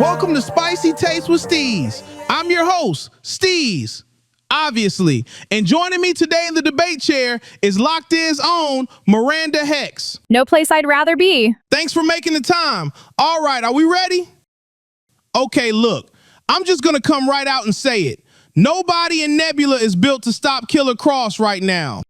Welcome to Spicy Taste with STEEZ. I'm your host, STEEZ, obviously. And joining me today in the debate chair is Locked In's own Miranda Hex. No place I'd rather be. Thanks for making the time. All right, are we ready? Okay, look, I'm just gonna come right out and say it. Nobody in Nebula is built to stop Killer Kross right now.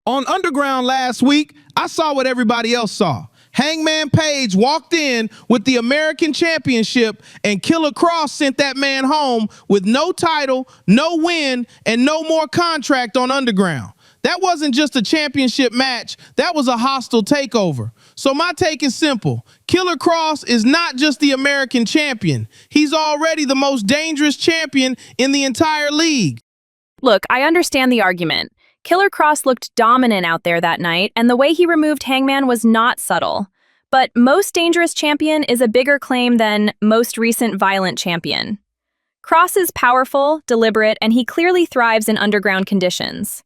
On Underground last week, I saw what everybody else saw. Hangman Page walked in with the American Championship, and Killer Kross sent that man home with no title, no win, and no more contract on Underground. That wasn't just a championship match, that was a hostile takeover. So my take is simple. Killer Kross is not just the American champion. He's already the most dangerous champion in the entire league. Look, I understand the argument. Killer Kross looked dominant out there that night, and the way he removed Hangman was not subtle. But most dangerous champion is a bigger claim than most recent violent champion. Kross is powerful, deliberate, and he clearly thrives in underground conditions.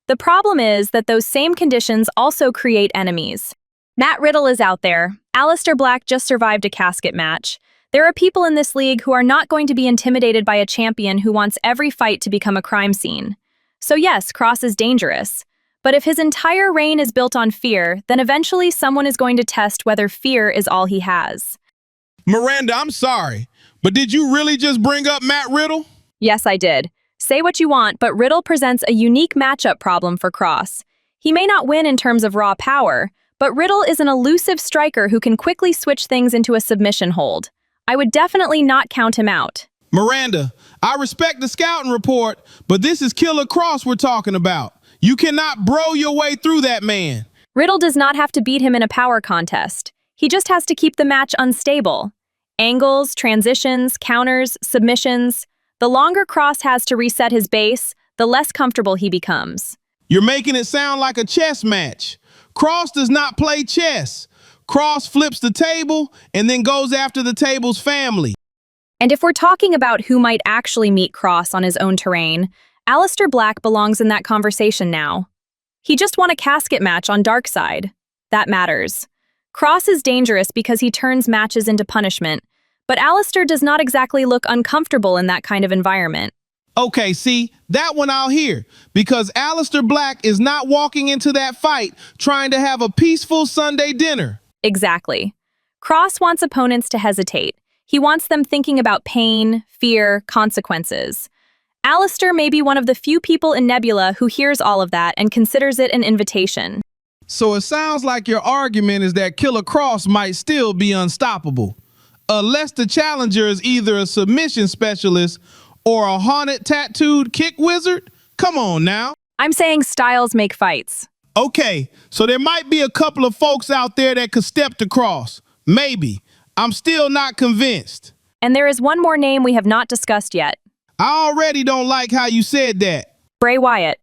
The problem is that those same conditions also create enemies. Matt Riddle is out there. Aleister Black just survived a casket match. There are people in this league who are not going to be intimidated by a champion who wants every fight to become a crime scene. So yes, Kross is dangerous. But if his entire reign is built on fear, then eventually someone is going to test whether fear is all he has. Miranda, I'm sorry, but did you really just bring up Matt Riddle? Yes, I did. Say what you want, but Riddle presents a unique matchup problem for Kross. He may not win in terms of raw power, but Riddle is an elusive striker who can quickly switch things into a submission hold. I would definitely not count him out. Miranda, I respect the scouting report, but this is Killer Kross we're talking about. You cannot bro your way through that man. Riddle does not have to beat him in a power contest. He just has to keep the match unstable. Angles, transitions, counters, submissions. The longer Kross has to reset his base, the less comfortable he becomes. You're making it sound like a chess match. Kross does not play chess. Kross flips the table and then goes after the table's family. And if we're talking about who might actually meet Kross on his own terrain, Aleister Black belongs in that conversation now. He just won a casket match on Darkside. That matters. Kross is dangerous because he turns matches into punishment, but Aleister does not exactly look uncomfortable in that kind of environment. Okay, see, that one I'll hear, because Aleister Black is not walking into that fight trying to have a peaceful Sunday dinner. Exactly. Kross wants opponents to hesitate. He wants them thinking about pain, fear, consequences. Aleister may be one of the few people in Nebula who hears all of that and considers it an invitation. So it sounds like your argument is that Killer Kross might still be unstoppable, unless the challenger is either a submission specialist or a haunted tattooed kick wizard? Come on now. I'm saying styles make fights. Okay, so there might be a couple of folks out there that could step to Kross. Maybe. I'm still not convinced. And there is one more name we have not discussed yet. I already don't like how you said that. Bray Wyatt.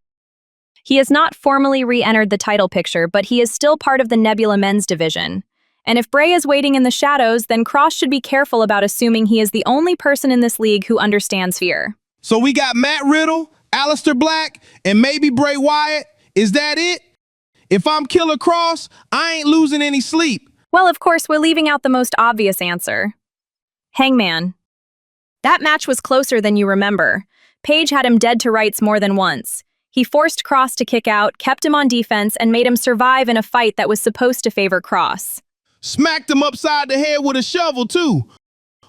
He has not formally re-entered the title picture, but he is still part of the Nebula men's division. And if Bray is waiting in the shadows, then Kross should be careful about assuming he is the only person in this league who understands fear. So we got Matt Riddle, Aleister Black, and maybe Bray Wyatt. Is that it? If I'm Killer Kross, I ain't losing any sleep. Well, of course, we're leaving out the most obvious answer. Hangman. That match was closer than you remember. Page had him dead to rights more than once. He forced Kross to kick out, kept him on defense, and made him survive in a fight that was supposed to favor Kross. Smacked him upside the head with a shovel, too.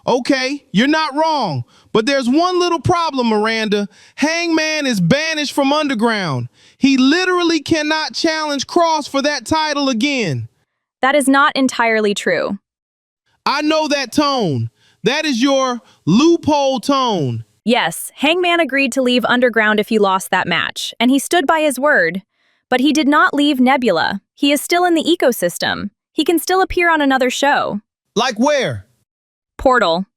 Okay, you're not wrong. But there's one little problem, Miranda. Hangman is banished from Underground. He literally cannot challenge Kross for that title again. That is not entirely true. I know that tone. That is your loophole tone. Yes, Hangman agreed to leave Underground if he lost that match, and he stood by his word. But he did not leave Nebula. He is still in the ecosystem. He can still appear on another show. Like where? Portal.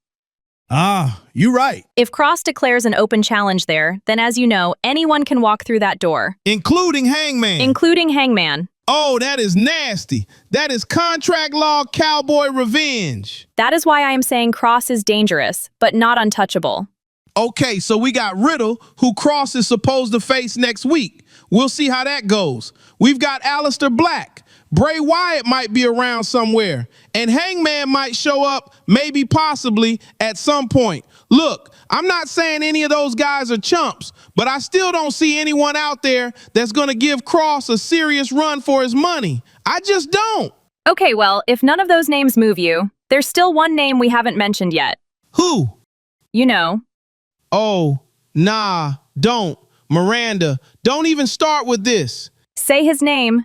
Ah, you're right. If Kross declares an open challenge there, then as you know, anyone can walk through that door. Including Hangman. Including Hangman. Oh, that is nasty. That is contract law cowboy revenge. That is why I am saying Kross is dangerous, but not untouchable. Okay, so we got Riddle, who Kross is supposed to face next week. We'll see how that goes. We've got Aleister Black. Bray Wyatt might be around somewhere, and Hangman might show up, maybe possibly, at some point. Look, I'm not saying any of those guys are chumps, but I still don't see anyone out there that's gonna give Kross a serious run for his money. I just don't. Okay, well, if none of those names move you, there's still one name we haven't mentioned yet. Who? You know. Oh, nah, don't. Miranda, don't even start with this. Say his name.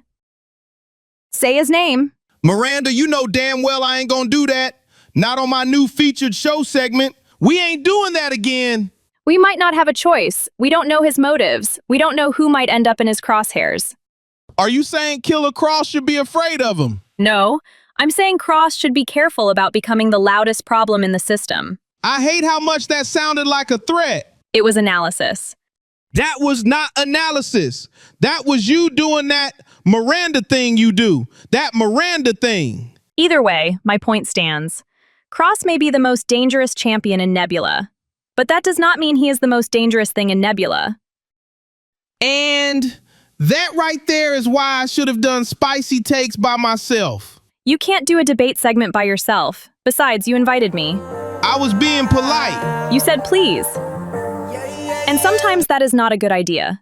Say his name. Miranda, you know damn well I ain't gonna do that. Not on my new featured show segment. We ain't doing that again. We might not have a choice. We don't know his motives. We don't know who might end up in his crosshairs. Are you saying Killer Kross should be afraid of him? No, I'm saying Kross should be careful about becoming the loudest problem in the system. I hate how much that sounded like a threat. It was analysis. That was not analysis. That was you doing that Miranda thing you do. That Miranda thing. Either way, my point stands. Kross may be the most dangerous champion in Nebula, but that does not mean he is the most dangerous thing in Nebula. And that right there is why I should have done spicy takes by myself. You can't do a debate segment by yourself. Besides, you invited me. I was being polite. You said please. And sometimes that is not a good idea.